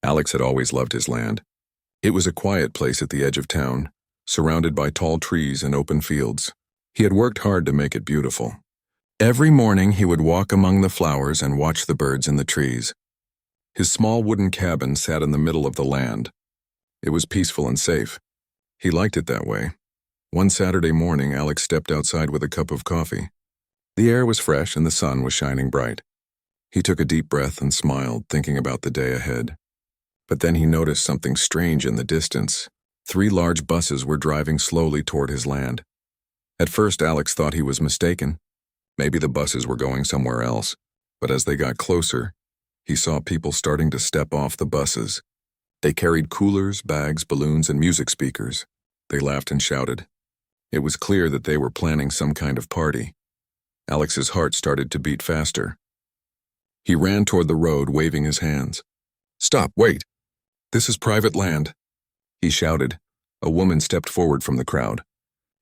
Alex had always loved his land. It was a quiet place at the edge of town, surrounded by tall trees and open fields. He had worked hard to make it beautiful. Every morning he would walk among the flowers and watch the birds in the trees. His small wooden cabin sat in the middle of the land. It was peaceful and safe. He liked it that way. One Saturday morning, Alex stepped outside with a cup of coffee. The air was fresh and the sun was shining bright. He took a deep breath and smiled, thinking about the day ahead. But then he noticed something strange in the distance. 3 large buses were driving slowly toward his land. At first, Alex thought he was mistaken. Maybe the buses were going somewhere else. But as they got closer, he saw people starting to step off the buses. They carried coolers, bags, balloons, and music speakers. They laughed and shouted. It was clear that they were planning some kind of party. Alex's heart started to beat faster. He ran toward the road, waving his hands. "Stop, wait! This is private land," he shouted. A woman stepped forward from the crowd.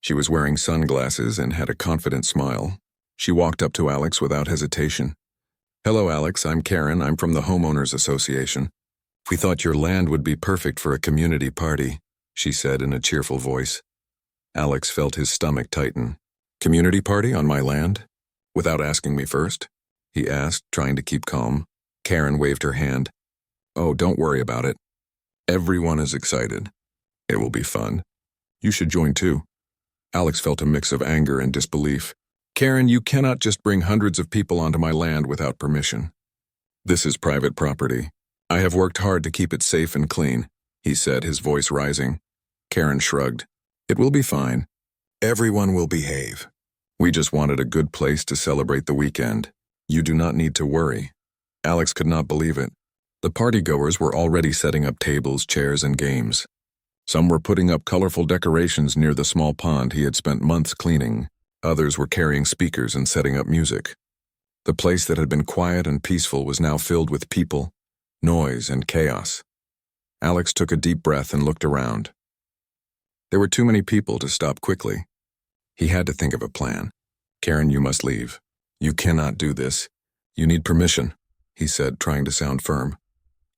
She was wearing sunglasses and had a confident smile. She walked up to Alex without hesitation. "Hello, Alex, I'm Karen. I'm from the Homeowners Association. We thought your land would be perfect for a community party," she said in a cheerful voice. Alex felt his stomach tighten. "Community party on my land? Without asking me first?" he asked, trying to keep calm. Karen waved her hand. "Oh, don't worry about it. Everyone is excited. It will be fun. You should join too." Alex felt a mix of anger and disbelief. "Karen, you cannot just bring hundreds of people onto my land without permission. This is private property. I have worked hard to keep it safe and clean," he said, his voice rising. Karen shrugged. "It will be fine. Everyone will behave. We just wanted a good place to celebrate the weekend. You do not need to worry." Alex could not believe it. The partygoers were already setting up tables, chairs, and games. Some were putting up colorful decorations near the small pond he had spent months cleaning. Others were carrying speakers and setting up music. The place that had been quiet and peaceful was now filled with people, noise, and chaos. Alex took a deep breath and looked around. There were too many people to stop quickly. He had to think of a plan. "Karen, you must leave. You cannot do this. You need permission," he said, trying to sound firm.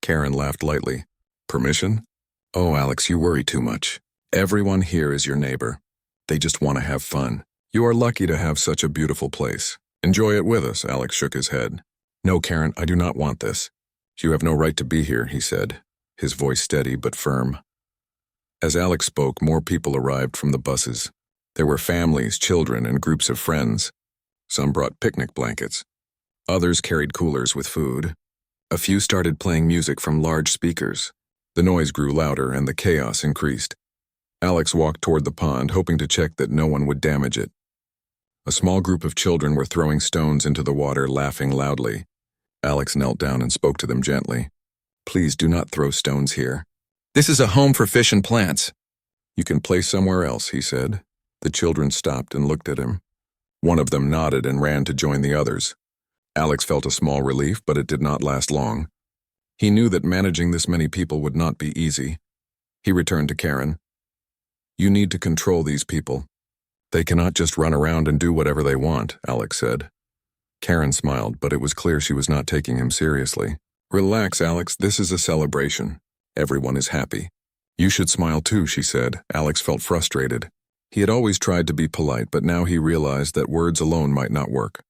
Karen laughed lightly. "Permission? Oh, Alex, you worry too much. Everyone here is your neighbor. They just want to have fun. You are lucky to have such a beautiful place. Enjoy it with us." Alex shook his head. "No, Karen, I do not want this. You have no right to be here," he said, his voice steady but firm. As Alex spoke, more people arrived from the buses. There were families, children, and groups of friends. Some brought picnic blankets. Others carried coolers with food. A few started playing music from large speakers. The noise grew louder and the chaos increased. Alex walked toward the pond, hoping to check that no one would damage it. A small group of children were throwing stones into the water, laughing loudly. Alex knelt down and spoke to them gently. "Please do not throw stones here. This is a home for fish and plants." "You can play somewhere else," he said. The children stopped and looked at him. One of them nodded and ran to join the others. Alex felt a small relief, but it did not last long. He knew that managing this many people would not be easy. He returned to Karen. "You need to control these people. They cannot just run around and do whatever they want," Alex said. Karen smiled, but it was clear she was not taking him seriously. "Relax, Alex, this is a celebration. Everyone is happy." "You should smile too," she said. Alex felt frustrated. He had always tried to be polite, but now he realized that words alone might not work.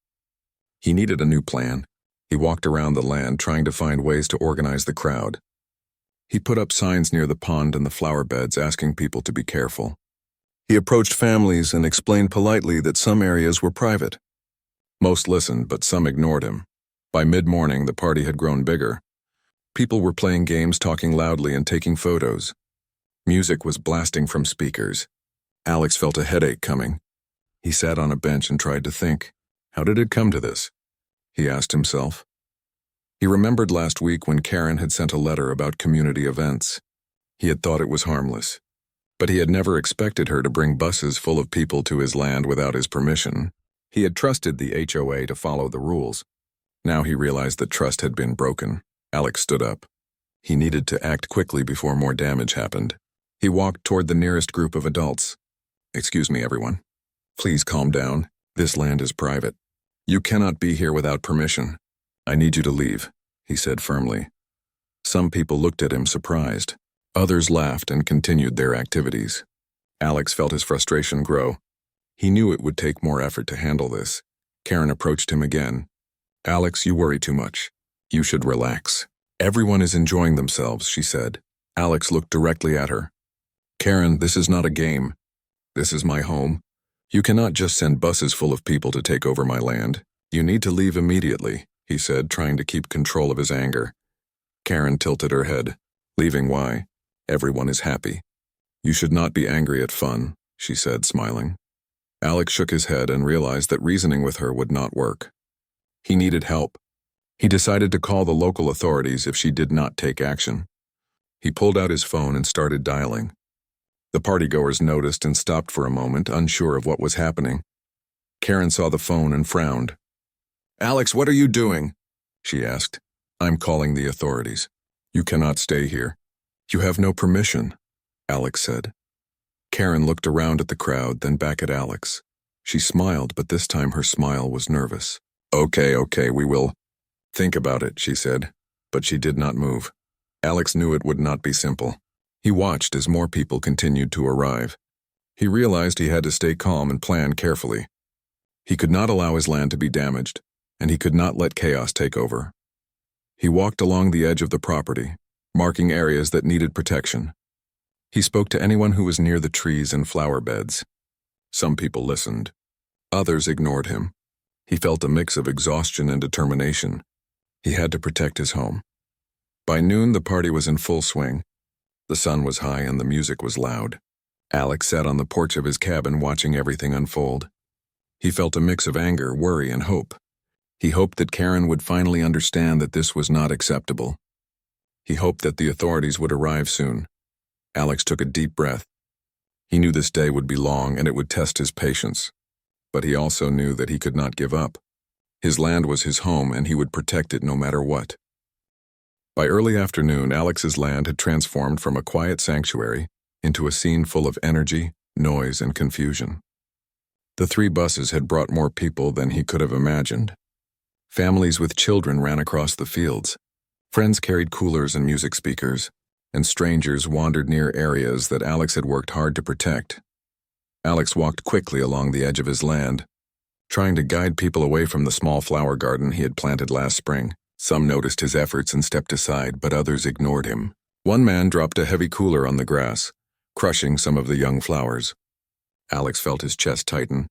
He needed a new plan. He walked around the land, trying to find ways to organize the crowd. He put up signs near the pond and the flower beds, asking people to be careful. He approached families and explained politely that some areas were private. Most listened, but some ignored him. By mid-morning, the party had grown bigger. People were playing games, talking loudly, and taking photos. Music was blasting from speakers. Alex felt a headache coming. He sat on a bench and tried to think. How did it come to this? He asked himself. He remembered last week when Karen had sent a letter about community events. He had thought it was harmless, but he had never expected her to bring buses full of people to his land without his permission. He had trusted the HOA to follow the rules. Now he realized that trust had been broken. Alex stood up. He needed to act quickly before more damage happened. He walked toward the nearest group of adults. "Excuse me, everyone. Please calm down. This land is private. You cannot be here without permission. I need you to leave," he said firmly. Some people looked at him surprised. Others laughed and continued their activities. Alex felt his frustration grow. He knew it would take more effort to handle this. Karen approached him again. "Alex, you worry too much. You should relax. Everyone is enjoying themselves," she said. Alex looked directly at her. "Karen, this is not a game. This is my home. You cannot just send buses full of people to take over my land. You need to leave immediately," he said, trying to keep control of his anger. Karen tilted her head. "Leaving why? Everyone is happy." "You should not be angry at fun," she said, smiling. Alex shook his head and realized that reasoning with her would not work. He needed help. He decided to call the local authorities if she did not take action. He pulled out his phone and started dialing. The partygoers noticed and stopped for a moment, unsure of what was happening. Karen saw the phone and frowned. "Alex, what are you doing?" she asked. "I'm calling the authorities. You cannot stay here. You have no permission," Alex said. Karen looked around at the crowd, then back at Alex. She smiled, but this time her smile was nervous. Okay, we will think about it," she said, but she did not move. Alex knew it would not be simple. He watched as more people continued to arrive. He realized he had to stay calm and plan carefully. He could not allow his land to be damaged, and he could not let chaos take over. He walked along the edge of the property, marking areas that needed protection. He spoke to anyone who was near the trees and flower beds. Some people listened. Others ignored him. He felt a mix of exhaustion and determination. He had to protect his home. By noon, the party was in full swing. The sun was high and the music was loud. Alex sat on the porch of his cabin watching everything unfold. He felt a mix of anger, worry, and hope. He hoped that Karen would finally understand that this was not acceptable. He hoped that the authorities would arrive soon. Alex took a deep breath. He knew this day would be long and it would test his patience. But he also knew that he could not give up. His land was his home and he would protect it no matter what. By early afternoon, Alex's land had transformed from a quiet sanctuary into a scene full of energy, noise, and confusion. The 3 buses had brought more people than he could have imagined. Families with children ran across the fields. Friends carried coolers and music speakers, and strangers wandered near areas that Alex had worked hard to protect. Alex walked quickly along the edge of his land, trying to guide people away from the small flower garden he had planted last spring. Some noticed his efforts and stepped aside, but others ignored him. One man dropped a heavy cooler on the grass, crushing some of the young flowers. Alex felt his chest tighten.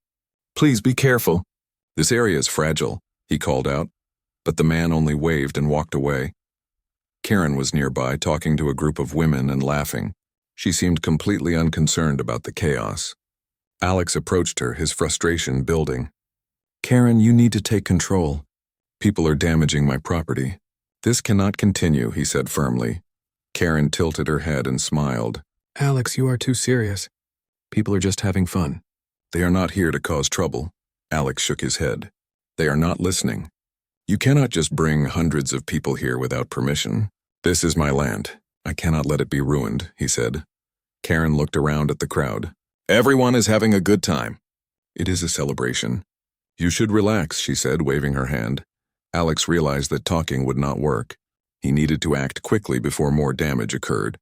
"Please be careful. This area is fragile," he called out, but the man only waved and walked away. Karen was nearby, talking to a group of women and laughing. She seemed completely unconcerned about the chaos. Alex approached her, his frustration building. "Karen, you need to take control. People are damaging my property. This cannot continue," he said firmly. Karen tilted her head and smiled. "Alex, you are too serious. People are just having fun. They are not here to cause trouble." Alex shook his head. "They are not listening. You cannot just bring hundreds of people here without permission. This is my land. I cannot let it be ruined," he said. Karen looked around at the crowd. "Everyone is having a good time. It is a celebration. You should relax," she said, waving her hand. Alex realized that talking would not work. He needed to act quickly before more damage occurred.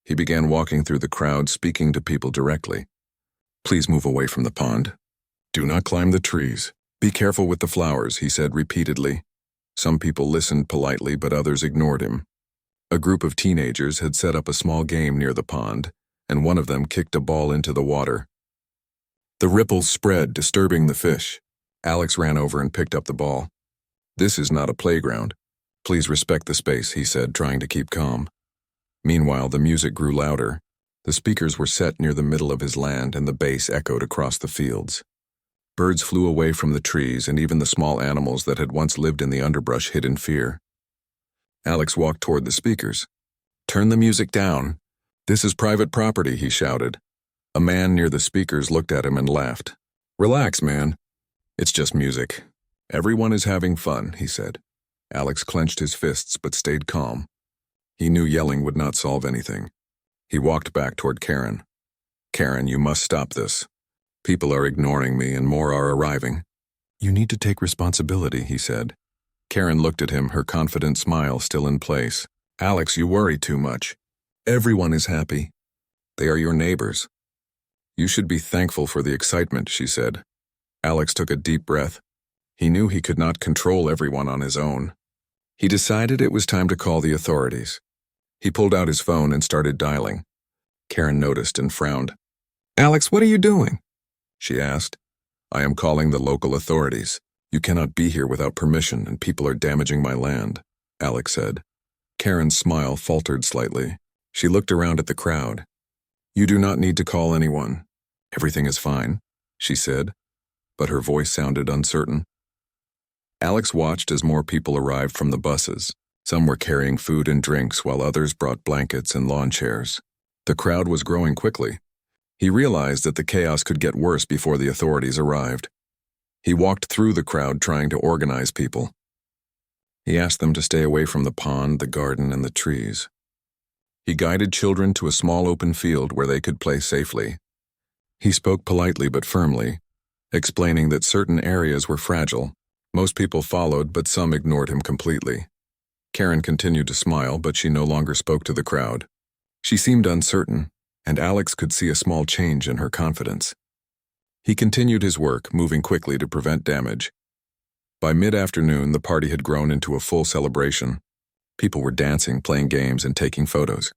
He began walking through the crowd, speaking to people directly. "Please move away from the pond. Do not climb the trees. Be careful with the flowers," he said repeatedly. Some people listened politely, but others ignored him. A group of teenagers had set up a small game near the pond, and one of them kicked a ball into the water. The ripples spread, disturbing the fish. Alex ran over and picked up the ball. "This is not a playground. Please respect the space," he said, trying to keep calm. Meanwhile, the music grew louder. The speakers were set near the middle of his land, and the bass echoed across the fields. Birds flew away from the trees, and even the small animals that had once lived in the underbrush hid in fear. Alex walked toward the speakers. "Turn the music down. This is private property," he shouted. A man near the speakers looked at him and laughed. "Relax, man. It's just music. Everyone is having fun," he said. Alex clenched his fists but stayed calm. He knew yelling would not solve anything. He walked back toward Karen. "Karen, you must stop this. People are ignoring me and more are arriving." "You need to take responsibility," he said. Karen looked at him, her confident smile still in place. Alex, you worry too much. Everyone is happy. They are your neighbors. You should be thankful for the excitement, she said. Alex took a deep breath. He knew he could not control everyone on his own. He decided it was time to call the authorities. He pulled out his phone and started dialing. Karen noticed and frowned. Alex, what are you doing? She asked. I am calling the local authorities. You cannot be here without permission, and people are damaging my land, Alex said. Karen's smile faltered slightly. She looked around at the crowd. You do not need to call anyone. Everything is fine, she said, but her voice sounded uncertain. Alex watched as more people arrived from the buses. Some were carrying food and drinks, while others brought blankets and lawn chairs. The crowd was growing quickly. He realized that the chaos could get worse before the authorities arrived. He walked through the crowd trying to organize people. He asked them to stay away from the pond, the garden, and the trees. He guided children to a small open field where they could play safely. He spoke politely but firmly, explaining that certain areas were fragile. Most people followed, but some ignored him completely. Karen continued to smile, but she no longer spoke to the crowd. She seemed uncertain, and Alex could see a small change in her confidence. He continued his work, moving quickly to prevent damage. By mid-afternoon, the party had grown into a full celebration. People were dancing, playing games, and taking photos.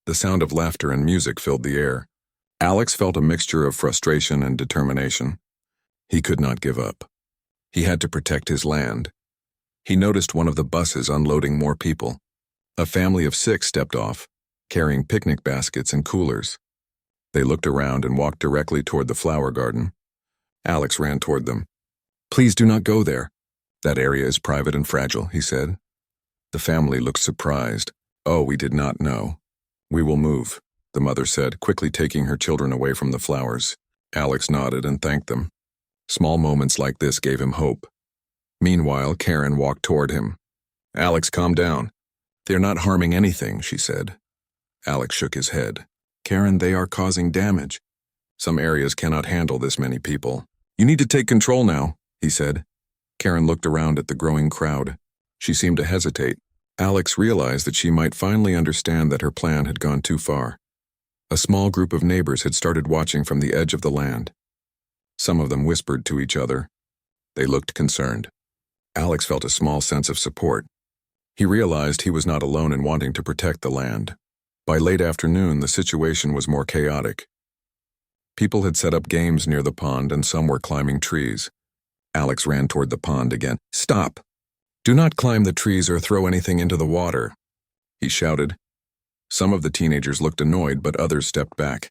The sound of laughter and music filled the air. Alex felt a mixture of frustration and determination. He could not give up. He had to protect his land. He noticed one of the buses unloading more people. A family of 6 stepped off, carrying picnic baskets and coolers. They looked around and walked directly toward the flower garden. Alex ran toward them. Please do not go there. That area is private and fragile, he said. The family looked surprised. Oh, we did not know. We will move, the mother said, quickly taking her children away from the flowers. Alex nodded and thanked them. Small moments like this gave him hope. Meanwhile, Karen walked toward him. Alex, calm down. They're not harming anything, she said. Alex shook his head. Karen, they are causing damage. Some areas cannot handle this many people. You need to take control now, he said. Karen looked around at the growing crowd. She seemed to hesitate. Alex realized that she might finally understand that her plan had gone too far. A small group of neighbors had started watching from the edge of the land. Some of them whispered to each other. They looked concerned. Alex felt a small sense of support. He realized he was not alone in wanting to protect the land. By late afternoon, the situation was more chaotic. People had set up games near the pond and some were climbing trees. Alex ran toward the pond again. Stop! Do not climb the trees or throw anything into the water, he shouted. Some of the teenagers looked annoyed, but others stepped back.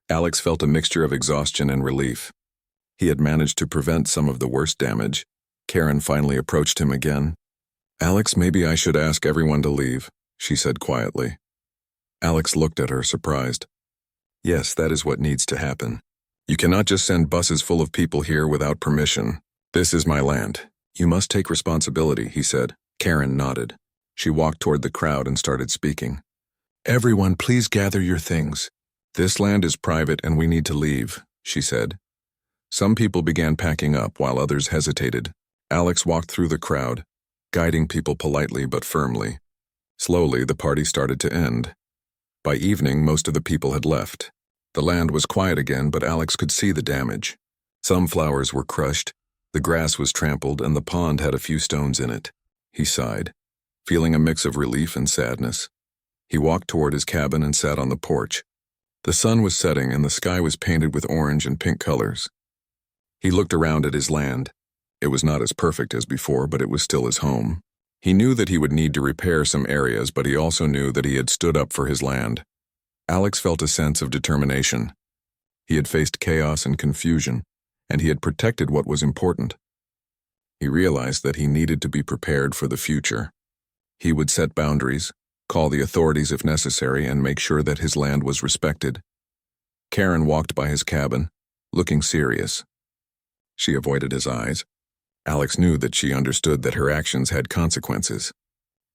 Alex felt a mixture of exhaustion and relief. He had managed to prevent some of the worst damage. Karen finally approached him again. Alex, maybe I should ask everyone to leave, she said quietly. Alex looked at her, surprised. Yes, that is what needs to happen. You cannot just send buses full of people here without permission. This is my land. You must take responsibility, he said. Karen nodded. She walked toward the crowd and started speaking. Everyone, please gather your things. This land is private and we need to leave, she said. Some people began packing up while others hesitated. Alex walked through the crowd, guiding people politely but firmly. Slowly, the party started to end. By evening, most of the people had left. The land was quiet again, but Alex could see the damage. Some flowers were crushed, the grass was trampled, and the pond had a few stones in it. He sighed, feeling a mix of relief and sadness. He walked toward his cabin and sat on the porch. The sun was setting and the sky was painted with orange and pink colors. He looked around at his land. It was not as perfect as before, but it was still his home. He knew that he would need to repair some areas, but he also knew that he had stood up for his land. Alex felt a sense of determination. He had faced chaos and confusion, and he had protected what was important. He realized that he needed to be prepared for the future. He would set boundaries, call the authorities if necessary, and make sure that his land was respected. Karen walked by his cabin, looking serious. She avoided his eyes. Alex knew that she understood that her actions had consequences.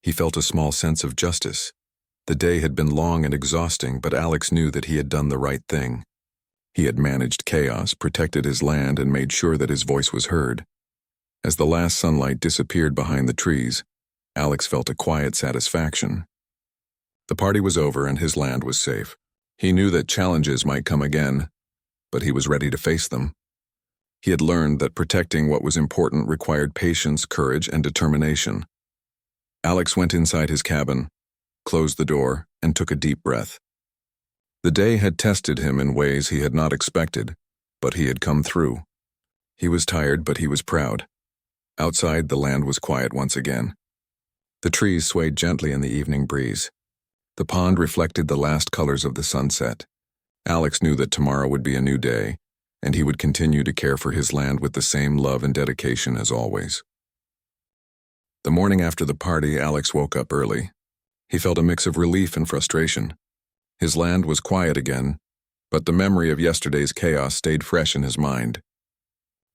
He felt a small sense of justice. The day had been long and exhausting, but Alex knew that he had done the right thing. He had managed chaos, protected his land, and made sure that his voice was heard. As the last sunlight disappeared behind the trees, Alex felt a quiet satisfaction. The party was over and his land was safe. He knew that challenges might come again, but he was ready to face them. He had learned that protecting what was important required patience, courage, and determination. Alex went inside his cabin, closed the door, and took a deep breath. The day had tested him in ways he had not expected, but he had come through. He was tired, but he was proud. Outside, the land was quiet once again. The trees swayed gently in the evening breeze. The pond reflected the last colors of the sunset. Alex knew that tomorrow would be a new day, and he would continue to care for his land with the same love and dedication as always. The morning after the party, Alex woke up early. He felt a mix of relief and frustration. His land was quiet again, but the memory of yesterday's chaos stayed fresh in his mind.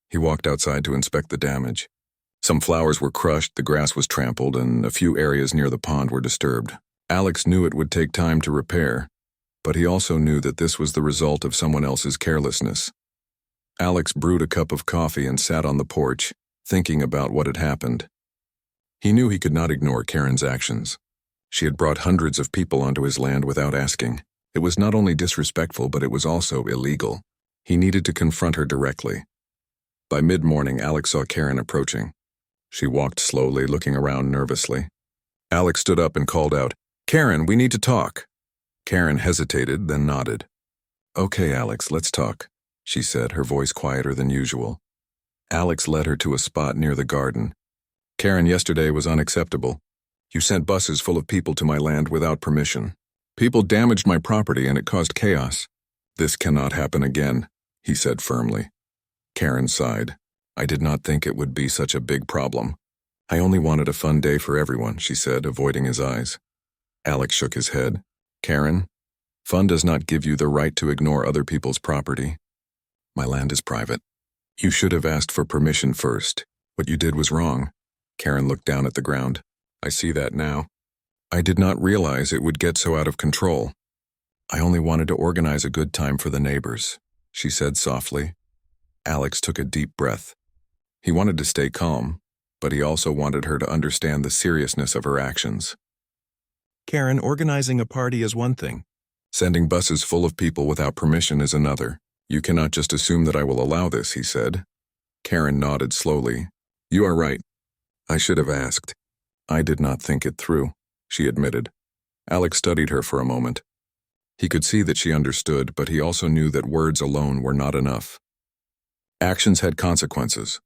He walked outside to inspect the damage. Some flowers were crushed, the grass was trampled, and a few areas near the pond were disturbed. Alex knew it would take time to repair, but he also knew that this was the result of someone else's carelessness. Alex brewed a cup of coffee and sat on the porch, thinking about what had happened. He knew he could not ignore Karen's actions. She had brought hundreds of people onto his land without asking. It was not only disrespectful, but it was also illegal. He needed to confront her directly. By mid-morning, Alex saw Karen approaching. She walked slowly, looking around nervously. Alex stood up and called out, "Karen, we need to talk." Karen hesitated, then nodded. "Okay, Alex, let's talk," she said, her voice quieter than usual. Alex led her to a spot near the garden. "Karen, yesterday was unacceptable. You sent buses full of people to my land without permission. People damaged my property and it caused chaos. This cannot happen again," he said firmly. Karen sighed. "I did not think it would be such a big problem. I only wanted a fun day for everyone," she said, avoiding his eyes. Alex shook his head. "Karen, fun does not give you the right to ignore other people's property. My land is private. You should have asked for permission first. What you did was wrong." Karen looked down at the ground. "I see that now. I did not realize it would get so out of control. I only wanted to organize a good time for the neighbors," she said softly. Alex took a deep breath. He wanted to stay calm, but he also wanted her to understand the seriousness of her actions. "Karen, organizing a party is one thing. Sending buses full of people without permission is another. You cannot just assume that I will allow this," he said. Karen nodded slowly. "You are right. I should have asked. I did not think it through," she admitted. Alex studied her for a moment. He could see that she understood, but he also knew that words alone were not enough. Actions had consequences.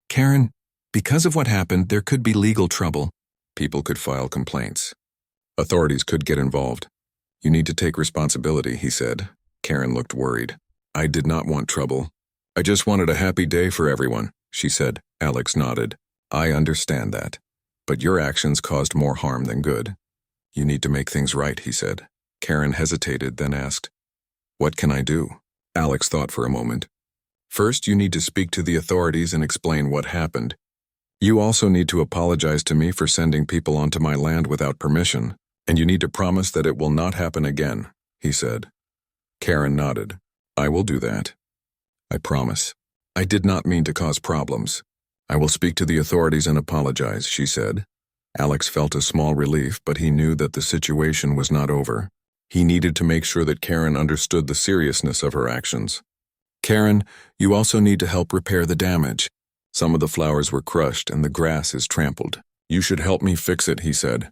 "Karen, because of what happened, there could be legal trouble. People could file complaints. Authorities could get involved. You need to take responsibility," he said. Karen looked worried. "I did not want trouble. I just wanted a happy day for everyone," she said. Alex nodded. "I understand that. But your actions caused more harm than good. You need to make things right," he said. Karen hesitated, then asked, "What can I do?" Alex thought for a moment. "First, you need to speak to the authorities and explain what happened. You also need to apologize to me for sending people onto my land without permission, and you need to promise that it will not happen again," he said. Karen nodded. "I will do that. I promise. I did not mean to cause problems. I will speak to the authorities and apologize," she said. Alex felt a small relief, but he knew that the situation was not over. He needed to make sure that Karen understood the seriousness of her actions. "Karen, you also need to help repair the damage. Some of the flowers were crushed and the grass is trampled. You should help me fix it," he said.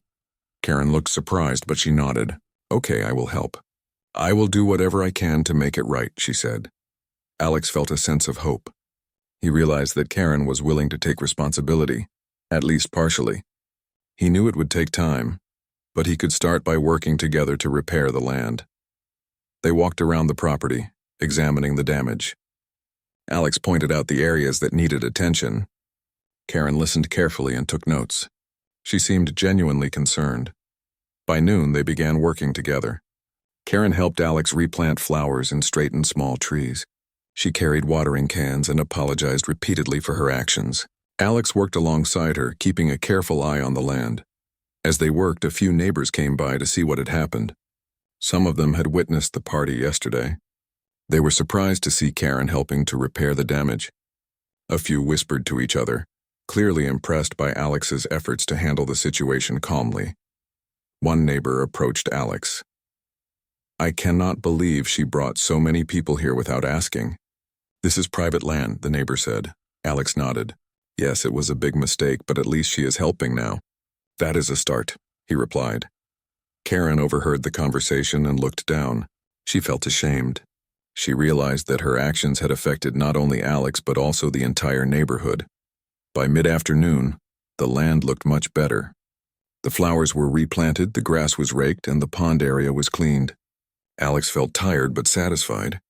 Karen looked surprised, but she nodded. "Okay, I will help. I will do whatever I can to make it right," she said. Alex felt a sense of hope. He realized that Karen was willing to take responsibility, at least partially. He knew it would take time, but he could start by working together to repair the land. They walked around the property, examining the damage. Alex pointed out the areas that needed attention. Karen listened carefully and took notes. She seemed genuinely concerned. By noon, they began working together. Karen helped Alex replant flowers and straighten small trees. She carried watering cans and apologized repeatedly for her actions. Alex worked alongside her, keeping a careful eye on the land. As they worked, a few neighbors came by to see what had happened. Some of them had witnessed the party yesterday. They were surprised to see Karen helping to repair the damage. A few whispered to each other, clearly impressed by Alex's efforts to handle the situation calmly. One neighbor approached Alex. "I cannot believe she brought so many people here without asking." "This is private land," the neighbor said. Alex nodded. "Yes, it was a big mistake, but at least she is helping now." "That is a start," he replied. Karen overheard the conversation and looked down. She felt ashamed. She realized that her actions had affected not only Alex but also the entire neighborhood. By mid-afternoon, the land looked much better. The flowers were replanted, the grass was raked, and the pond area was cleaned. Alex felt tired but satisfied.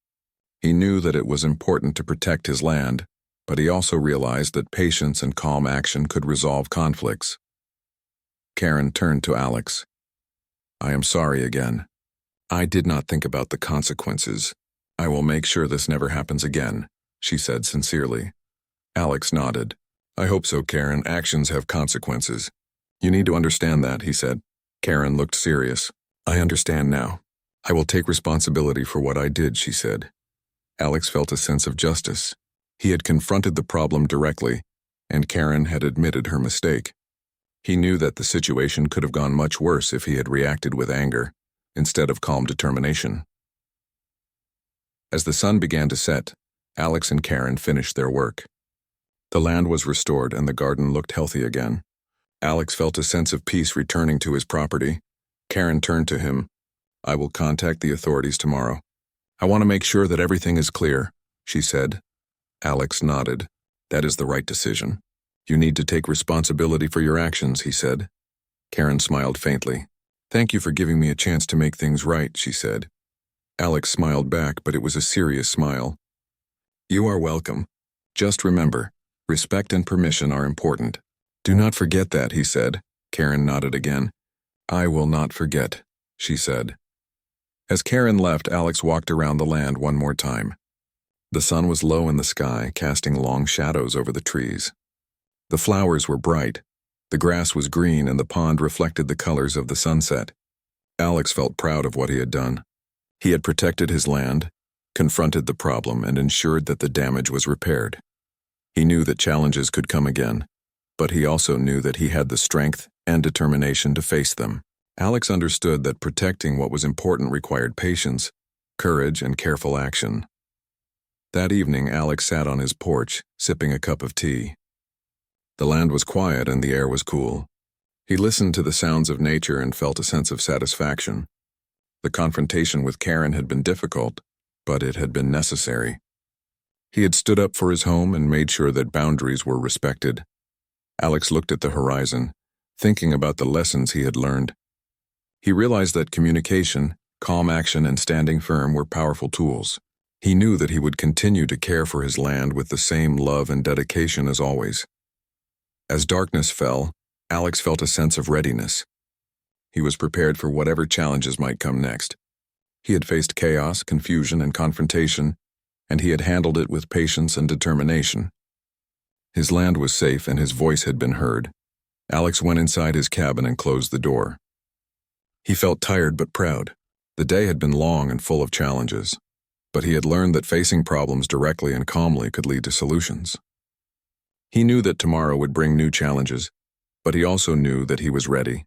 He knew that it was important to protect his land, but he also realized that patience and calm action could resolve conflicts. Karen turned to Alex. "I am sorry again. I did not think about the consequences. I will make sure this never happens again," she said sincerely. Alex nodded. "I hope so, Karen. Actions have consequences. You need to understand that," he said. Karen looked serious. "I understand now. I will take responsibility for what I did," she said. Alex felt a sense of justice. He had confronted the problem directly, and Karen had admitted her mistake. He knew that the situation could have gone much worse if he had reacted with anger, instead of calm determination. As the sun began to set, Alex and Karen finished their work. The land was restored and the garden looked healthy again. Alex felt a sense of peace returning to his property. Karen turned to him. "I will contact the authorities tomorrow. I want to make sure that everything is clear," she said. Alex nodded. "That is the right decision. You need to take responsibility for your actions," he said. Karen smiled faintly. "Thank you for giving me a chance to make things right," she said. Alex smiled back, but it was a serious smile. "You are welcome. Just remember, respect and permission are important." "Do not forget that," he said. Karen nodded again. "I will not forget," she said. As Karen left, Alex walked around the land one more time. The sun was low in the sky, casting long shadows over the trees. The flowers were bright, the grass was green, and the pond reflected the colors of the sunset. Alex felt proud of what he had done. He had protected his land, confronted the problem, and ensured that the damage was repaired. He knew that challenges could come again, but he also knew that he had the strength and determination to face them. Alex understood that protecting what was important required patience, courage, and careful action. That evening, Alex sat on his porch, sipping a cup of tea. The land was quiet and the air was cool. He listened to the sounds of nature and felt a sense of satisfaction. The confrontation with Karen had been difficult, but it had been necessary. He had stood up for his home and made sure that boundaries were respected. Alex looked at the horizon, thinking about the lessons he had learned. He realized that communication, calm action, and standing firm were powerful tools. He knew that he would continue to care for his land with the same love and dedication as always. As darkness fell, Alex felt a sense of readiness. He was prepared for whatever challenges might come next. He had faced chaos, confusion, and confrontation, and he had handled it with patience and determination. His land was safe and his voice had been heard. Alex went inside his cabin and closed the door. He felt tired but proud. The day had been long and full of challenges, but he had learned that facing problems directly and calmly could lead to solutions. He knew that tomorrow would bring new challenges, but he also knew that he was ready.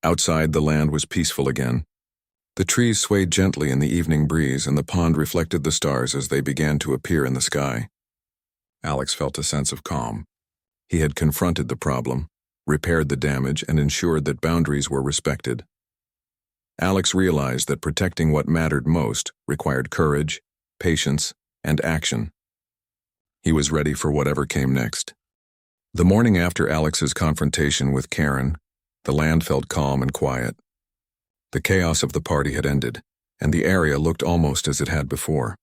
Outside, the land was peaceful again. The trees swayed gently in the evening breeze, and the pond reflected the stars as they began to appear in the sky. Alex felt a sense of calm. He had confronted the problem, repaired the damage, and ensured that boundaries were respected. Alex realized that protecting what mattered most required courage, patience, and action. He was ready for whatever came next. The morning after Alex's confrontation with Karen, the land felt calm and quiet. The chaos of the party had ended, and the area looked almost as it had before.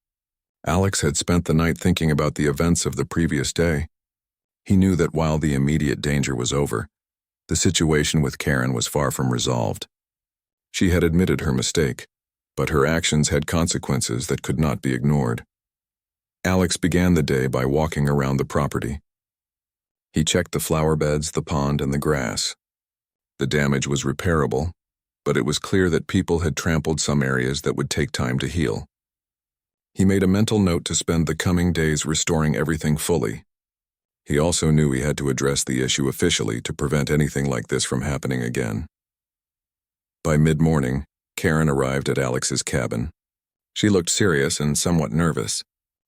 Alex had spent the night thinking about the events of the previous day. He knew that while the immediate danger was over, the situation with Karen was far from resolved. She had admitted her mistake, but her actions had consequences that could not be ignored. Alex began the day by walking around the property. He checked the flower beds, the pond, and the grass. The damage was repairable, but it was clear that people had trampled some areas that would take time to heal. He made a mental note to spend the coming days restoring everything fully. He also knew he had to address the issue officially to prevent anything like this from happening again. By mid-morning, Karen arrived at Alex's cabin. She looked serious and somewhat nervous.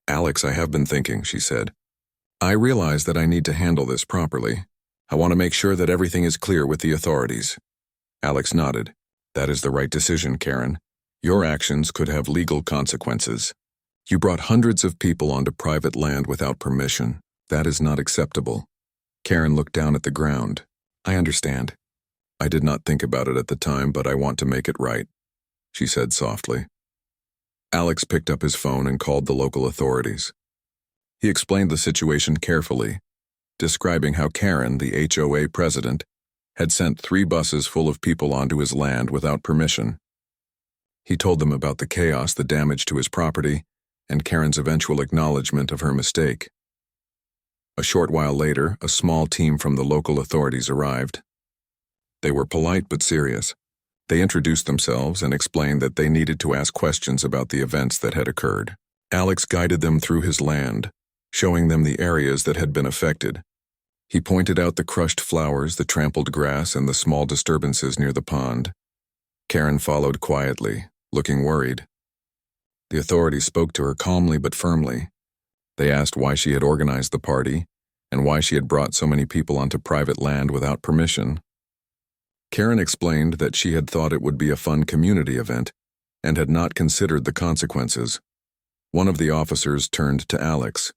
"Alex, I have been thinking," she said. "I realize that I need to handle this properly. I want to make sure that everything is clear with the authorities." Alex nodded. "That is the right decision, Karen. Your actions could have legal consequences. You brought hundreds of people onto private land without permission. That is not acceptable." Karen looked down at the ground. "I understand. I did not think about it at the time, but I want to make it right," she said softly. Alex picked up his phone and called the local authorities. He explained the situation carefully, describing how Karen, the HOA president, had sent 3 buses full of people onto his land without permission. He told them about the chaos, the damage to his property, and Karen's eventual acknowledgement of her mistake. A short while later, a small team from the local authorities arrived. They were polite but serious. They introduced themselves and explained that they needed to ask questions about the events that had occurred. Alex guided them through his land, showing them the areas that had been affected. He pointed out the crushed flowers, the trampled grass, and the small disturbances near the pond. Karen followed quietly, looking worried. The authorities spoke to her calmly but firmly. They asked why she had organized the party and why she had brought so many people onto private land without permission. Karen explained that she had thought it would be a fun community event and had not considered the consequences. One of the officers turned to Alex.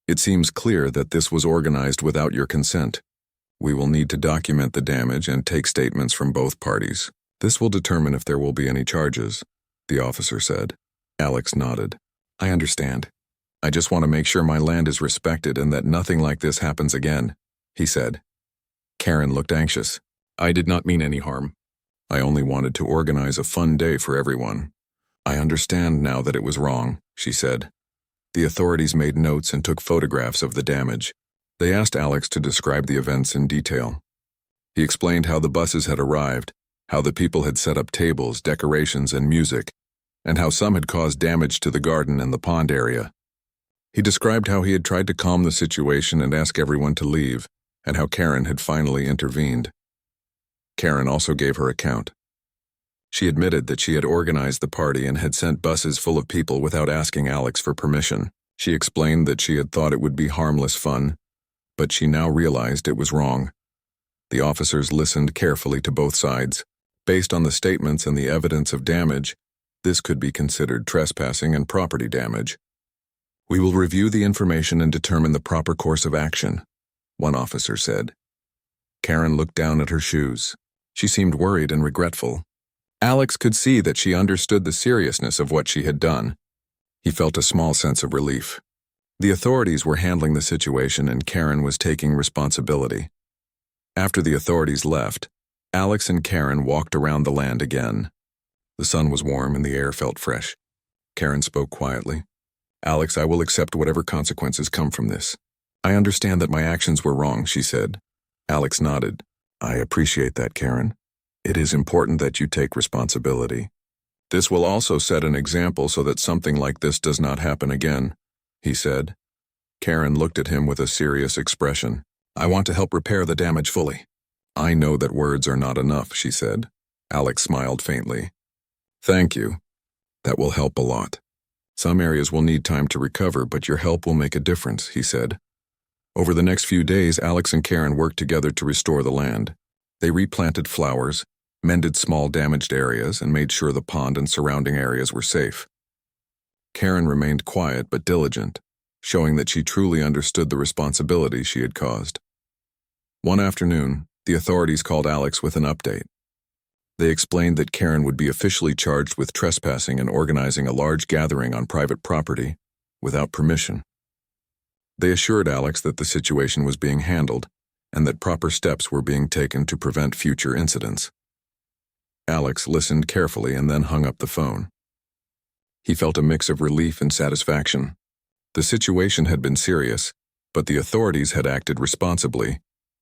"It seems clear that this was organized without your consent. We will need to document the damage and take statements from both parties. This will determine if there will be any charges," the officer said. Alex nodded. "I understand. I just want to make sure my land is respected and that nothing like this happens again," he said. Karen looked anxious. "I did not mean any harm. I only wanted to organize a fun day for everyone. I understand now that it was wrong," she said. The authorities made notes and took photographs of the damage. They asked Alex to describe the events in detail. He explained how the buses had arrived, how the people had set up tables, decorations, and music, and how some had caused damage to the garden and the pond area. He described how he had tried to calm the situation and ask everyone to leave, and how Karen had finally intervened. Karen also gave her account. She admitted that she had organized the party and had sent buses full of people without asking Alex for permission. She explained that she had thought it would be harmless fun, but she now realized it was wrong. The officers listened carefully to both sides. Based on the statements and the evidence of damage, this could be considered trespassing and property damage. "We will review the information and determine the proper course of action," one officer said. Karen looked down at her shoes. She seemed worried and regretful. Alex could see that she understood the seriousness of what she had done. He felt a small sense of relief. The authorities were handling the situation and Karen was taking responsibility. After the authorities left, Alex and Karen walked around the land again. The sun was warm and the air felt fresh. Karen spoke quietly. "Alex, I will accept whatever consequences come from this. I understand that my actions were wrong," she said. Alex nodded. "I appreciate that, Karen. It is important that you take responsibility. This will also set an example so that something like this does not happen again," he said. Karen looked at him with a serious expression. "I want to help repair the damage fully." "I know that words are not enough," she said. Alex smiled faintly. "Thank you. That will help a lot. Some areas will need time to recover, but your help will make a difference," he said. Over the next few days, Alex and Karen worked together to restore the land. They replanted flowers, mended small damaged areas, and made sure the pond and surrounding areas were safe. Karen remained quiet but diligent, showing that she truly understood the responsibility she had caused. One afternoon, the authorities called Alex with an update. They explained that Karen would be officially charged with trespassing and organizing a large gathering on private property without permission. They assured Alex that the situation was being handled and that proper steps were being taken to prevent future incidents. Alex listened carefully and then hung up the phone. He felt a mix of relief and satisfaction. The situation had been serious, but the authorities had acted responsibly,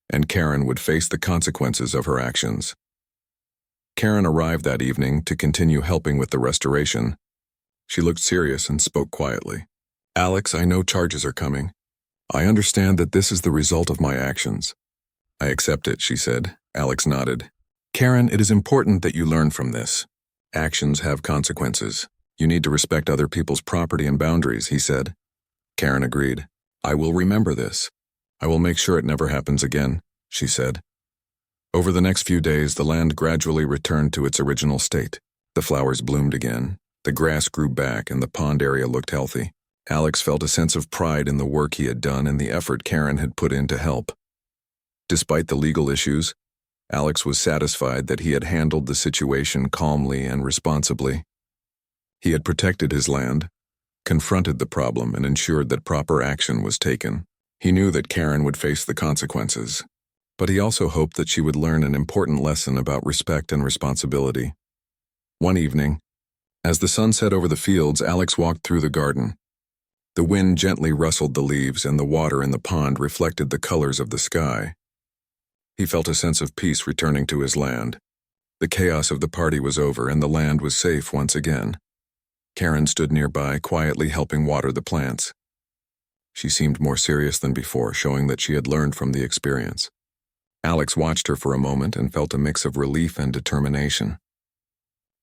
and Karen would face the consequences of her actions. Karen arrived that evening to continue helping with the restoration. She looked serious and spoke quietly. "Alex, I know charges are coming. I understand that this is the result of my actions." "I accept it," she said. Alex nodded. Karen, it is important that you learn from this. Actions have consequences. You need to respect other people's property and boundaries, he said. Karen agreed. I will remember this. I will make sure it never happens again, she said. Over the next few days, the land gradually returned to its original state. The flowers bloomed again, the grass grew back, and the pond area looked healthy. Alex felt a sense of pride in the work he had done and the effort Karen had put in to help. Despite the legal issues, Alex was satisfied that he had handled the situation calmly and responsibly. He had protected his land, confronted the problem, and ensured that proper action was taken. He knew that Karen would face the consequences, but he also hoped that she would learn an important lesson about respect and responsibility. One evening, as the sun set over the fields, Alex walked through the garden. The wind gently rustled the leaves, and the water in the pond reflected the colors of the sky. He felt a sense of peace returning to his land. The chaos of the party was over, and the land was safe once again. Karen stood nearby, quietly helping water the plants. She seemed more serious than before, showing that she had learned from the experience. Alex watched her for a moment and felt a mix of relief and determination.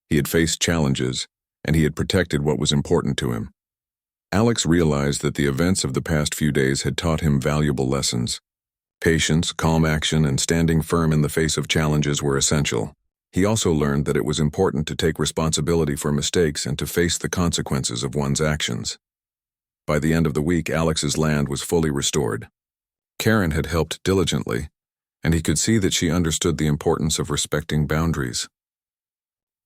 He had faced challenges, and he had protected what was important to him. Alex realized that the events of the past few days had taught him valuable lessons. Patience, calm action, and standing firm in the face of challenges were essential. He also learned that it was important to take responsibility for mistakes and to face the consequences of one's actions. By the end of the week, Alex's land was fully restored. Karen had helped diligently, and he could see that she understood the importance of respecting boundaries.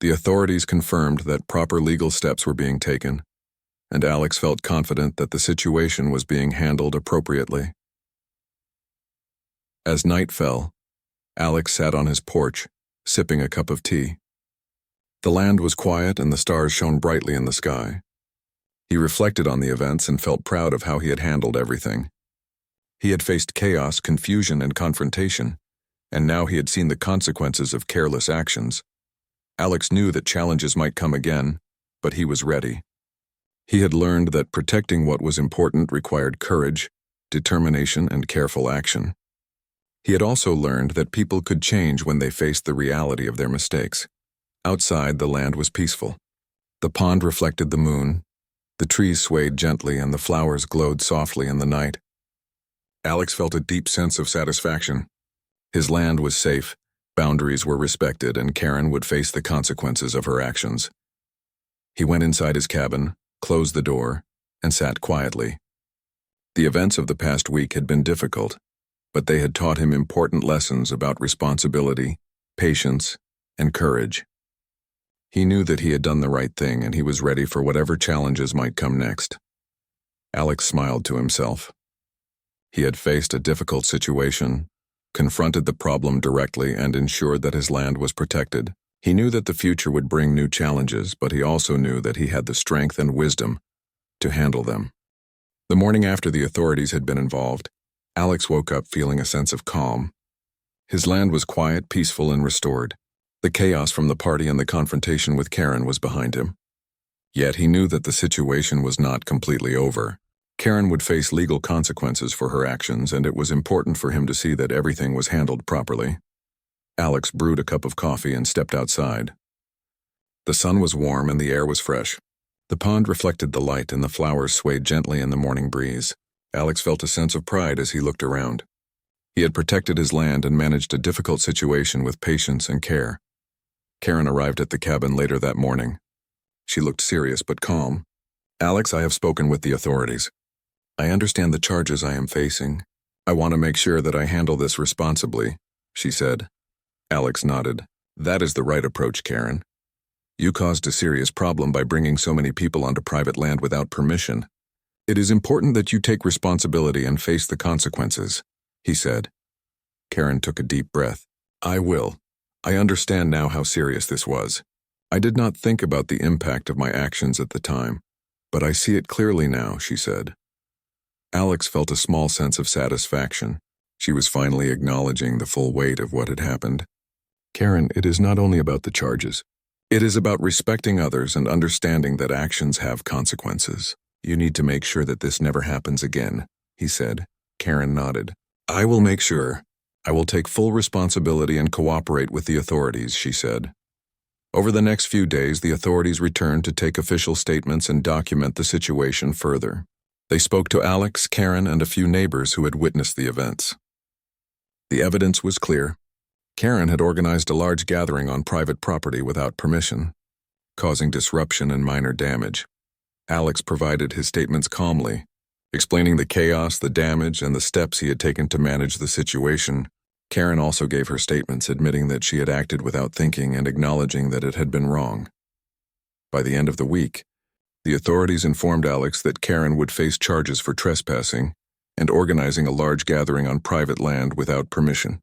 The authorities confirmed that proper legal steps were being taken, and Alex felt confident that the situation was being handled appropriately. As night fell, Alex sat on his porch, sipping a cup of tea. The land was quiet and the stars shone brightly in the sky. He reflected on the events and felt proud of how he had handled everything. He had faced chaos, confusion, and confrontation, and now he had seen the consequences of careless actions. Alex knew that challenges might come again, but he was ready. He had learned that protecting what was important required courage, determination, and careful action. He had also learned that people could change when they faced the reality of their mistakes. Outside, the land was peaceful. The pond reflected the moon, the trees swayed gently, and the flowers glowed softly in the night. Alex felt a deep sense of satisfaction. His land was safe, boundaries were respected, and Karen would face the consequences of her actions. He went inside his cabin, closed the door, and sat quietly. The events of the past week had been difficult, but they had taught him important lessons about responsibility, patience, and courage. He knew that he had done the right thing, and he was ready for whatever challenges might come next. Alex smiled to himself. He had faced a difficult situation, confronted the problem directly, and ensured that his land was protected. He knew that the future would bring new challenges, but he also knew that he had the strength and wisdom to handle them. The morning after the authorities had been involved, Alex woke up feeling a sense of calm. His land was quiet, peaceful, and restored. The chaos from the party and the confrontation with Karen was behind him. Yet he knew that the situation was not completely over. Karen would face legal consequences for her actions, and it was important for him to see that everything was handled properly. Alex brewed a cup of coffee and stepped outside. The sun was warm and the air was fresh. The pond reflected the light and the flowers swayed gently in the morning breeze. Alex felt a sense of pride as he looked around. He had protected his land and managed a difficult situation with patience and care. Karen arrived at the cabin later that morning. She looked serious but calm. Alex, I have spoken with the authorities. I understand the charges I am facing. I want to make sure that I handle this responsibly, she said. Alex nodded. That is the right approach, Karen. You caused a serious problem by bringing so many people onto private land without permission. It is important that you take responsibility and face the consequences, he said. Karen took a deep breath. I will. I understand now how serious this was. I did not think about the impact of my actions at the time, but I see it clearly now, she said. Alex felt a small sense of satisfaction. She was finally acknowledging the full weight of what had happened. Karen, it is not only about the charges. It is about respecting others and understanding that actions have consequences. You need to make sure that this never happens again, he said. Karen nodded. I will make sure. I will take full responsibility and cooperate with the authorities, she said. Over the next few days, the authorities returned to take official statements and document the situation further. They spoke to Alex, Karen, and a few neighbors who had witnessed the events. The evidence was clear. Karen had organized a large gathering on private property without permission, causing disruption and minor damage. Alex provided his statements calmly, explaining the chaos, the damage, and the steps he had taken to manage the situation. Karen also gave her statements admitting that she had acted without thinking and acknowledging that it had been wrong. By the end of the week, the authorities informed Alex that Karen would face charges for trespassing and organizing a large gathering on private land without permission.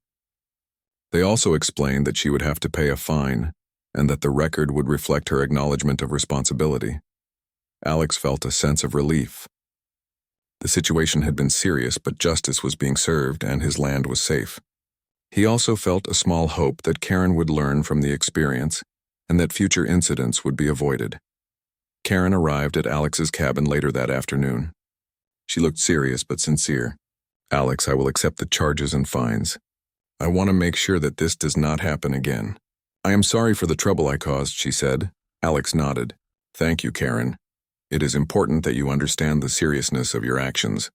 They also explained that she would have to pay a fine and that the record would reflect her acknowledgement of responsibility. Alex felt a sense of relief. The situation had been serious, but justice was being served and his land was safe. He also felt a small hope that Karen would learn from the experience and that future incidents would be avoided. Karen arrived at Alex's cabin later that afternoon. She looked serious but sincere. "Alex, I will accept the charges and fines. I want to make sure that this does not happen again." "I am sorry for the trouble I caused," she said. Alex nodded. "Thank you, Karen. It is important that you understand the seriousness of your actions.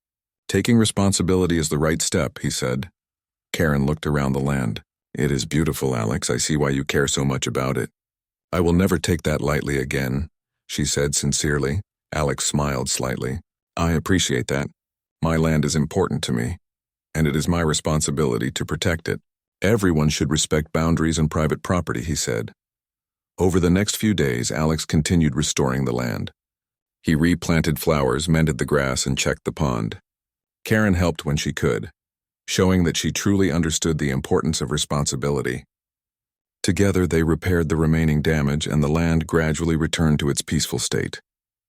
Taking responsibility is the right step," he said. Karen looked around the land. "It is beautiful, Alex. I see why you care so much about it." "I will never take that lightly again," she said sincerely. Alex smiled slightly. "I appreciate that. My land is important to me, and it is my responsibility to protect it. Everyone should respect boundaries and private property," he said. Over the next few days, Alex continued restoring the land. He replanted flowers, mended the grass, and checked the pond. Karen helped when she could, showing that she truly understood the importance of responsibility. Together, they repaired the remaining damage, and the land gradually returned to its peaceful state.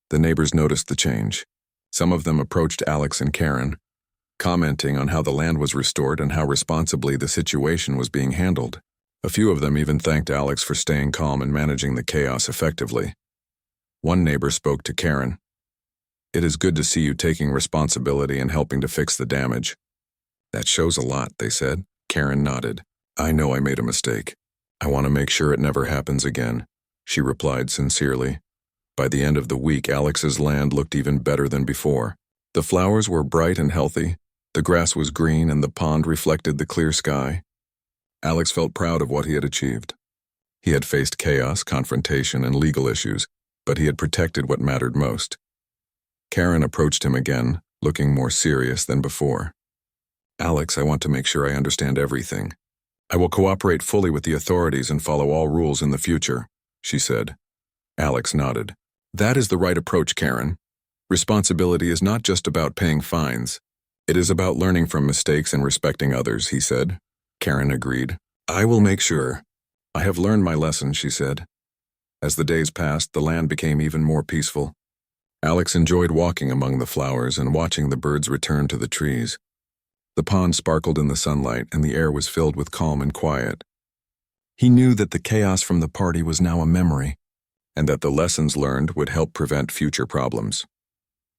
The neighbors noticed the change. Some of them approached Alex and Karen, commenting on how the land was restored and how responsibly the situation was being handled. A few of them even thanked Alex for staying calm and managing the chaos effectively. One neighbor spoke to Karen. "It is good to see you taking responsibility and helping to fix the damage." "That shows a lot," they said. Karen nodded. "I know I made a mistake. I want to make sure it never happens again," she replied sincerely. By the end of the week, Alex's land looked even better than before. The flowers were bright and healthy, the grass was green, and the pond reflected the clear sky. Alex felt proud of what he had achieved. He had faced chaos, confrontation, and legal issues, but he had protected what mattered most. Karen approached him again, looking more serious than before. "Alex, I want to make sure I understand everything. I will cooperate fully with the authorities and follow all rules in the future," she said. Alex nodded. "That is the right approach, Karen. Responsibility is not just about paying fines. It is about learning from mistakes and respecting others," he said. Karen agreed. "I will make sure. I have learned my lesson," she said. As the days passed, the land became even more peaceful. Alex enjoyed walking among the flowers and watching the birds return to the trees. The pond sparkled in the sunlight, and the air was filled with calm and quiet. He knew that the chaos from the party was now a memory, and that the lessons learned would help prevent future problems.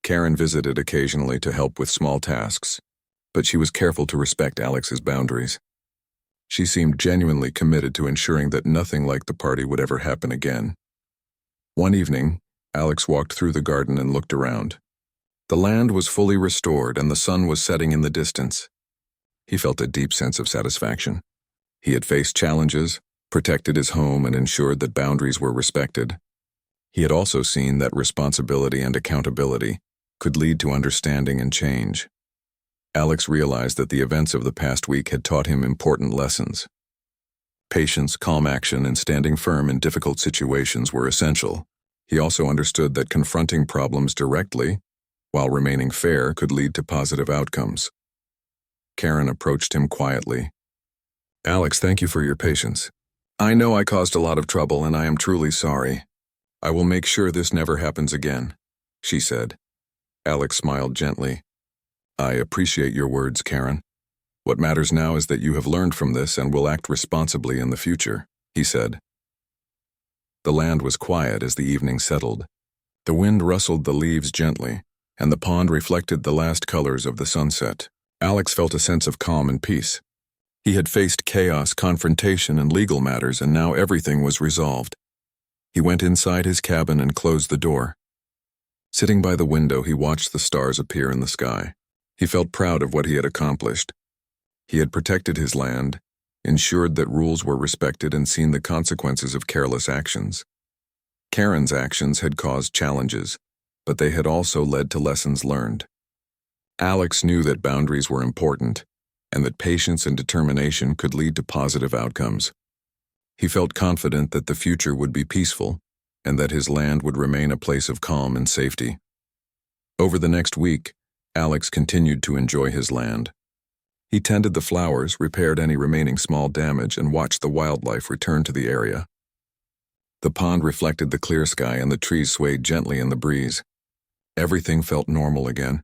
Karen visited occasionally to help with small tasks, but she was careful to respect Alex's boundaries. She seemed genuinely committed to ensuring that nothing like the party would ever happen again. One evening, Alex walked through the garden and looked around. The land was fully restored and the sun was setting in the distance. He felt a deep sense of satisfaction. He had faced challenges, protected his home, and ensured that boundaries were respected. He had also seen that responsibility and accountability could lead to understanding and change. Alex realized that the events of the past week had taught him important lessons. Patience, calm action, and standing firm in difficult situations were essential. He also understood that confronting problems directly, while remaining fair, could lead to positive outcomes. Karen approached him quietly. "Alex, thank you for your patience. I know I caused a lot of trouble and I am truly sorry. I will make sure this never happens again," she said. Alex smiled gently. "I appreciate your words, Karen. What matters now is that you have learned from this and will act responsibly in the future," he said. The land was quiet as the evening settled. The wind rustled the leaves gently, and the pond reflected the last colors of the sunset. Alex felt a sense of calm and peace. He had faced chaos, confrontation, and legal matters, and now everything was resolved. He went inside his cabin and closed the door. Sitting by the window, he watched the stars appear in the sky. He felt proud of what he had accomplished. He had protected his land, ensured that rules were respected, and seen the consequences of careless actions. Karen's actions had caused challenges, but they had also led to lessons learned. Alex knew that boundaries were important, and that patience and determination could lead to positive outcomes. He felt confident that the future would be peaceful, and that his land would remain a place of calm and safety. Over the next week, Alex continued to enjoy his land. He tended the flowers, repaired any remaining small damage, and watched the wildlife return to the area. The pond reflected the clear sky, and the trees swayed gently in the breeze. Everything felt normal again,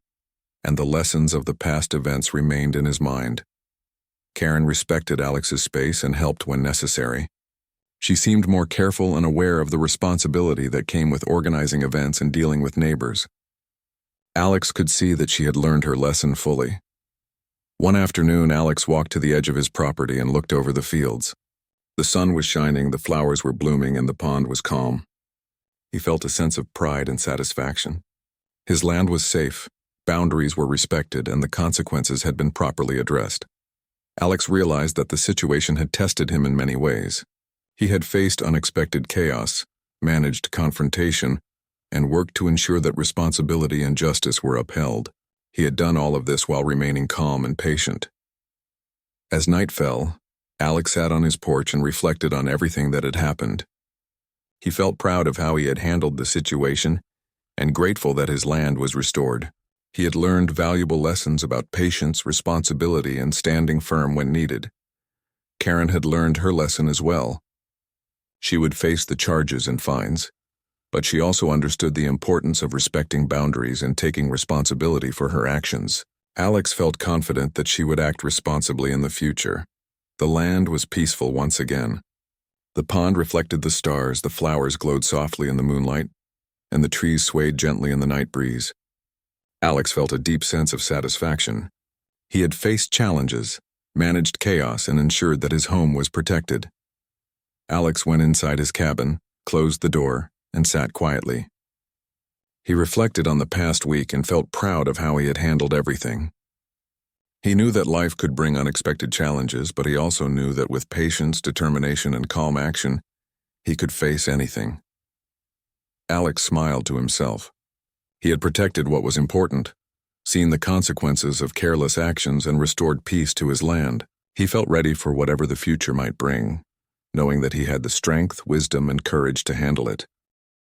and the lessons of the past events remained in his mind. Karen respected Alex's space and helped when necessary. She seemed more careful and aware of the responsibility that came with organizing events and dealing with neighbors. Alex could see that she had learned her lesson fully. One afternoon, Alex walked to the edge of his property and looked over the fields. The sun was shining, the flowers were blooming, and the pond was calm. He felt a sense of pride and satisfaction. His land was safe, boundaries were respected, and the consequences had been properly addressed. Alex realized that the situation had tested him in many ways. He had faced unexpected chaos, managed confrontation, and worked to ensure that responsibility and justice were upheld. He had done all of this while remaining calm and patient. As night fell, Alex sat on his porch and reflected on everything that had happened. He felt proud of how he had handled the situation and grateful that his land was restored. He had learned valuable lessons about patience, responsibility, and standing firm when needed. Karen had learned her lesson as well. She would face the charges and fines, but she also understood the importance of respecting boundaries and taking responsibility for her actions. Alex felt confident that she would act responsibly in the future. The land was peaceful once again. The pond reflected the stars, the flowers glowed softly in the moonlight, and the trees swayed gently in the night breeze. Alex felt a deep sense of satisfaction. He had faced challenges, managed chaos, and ensured that his home was protected. Alex went inside his cabin, closed the door, and sat quietly. He reflected on the past week and felt proud of how he had handled everything. He knew that life could bring unexpected challenges, but he also knew that with patience, determination, and calm action, he could face anything. Alex smiled to himself. He had protected what was important, seen the consequences of careless actions, and restored peace to his land. He felt ready for whatever the future might bring, knowing that he had the strength, wisdom, and courage to handle it.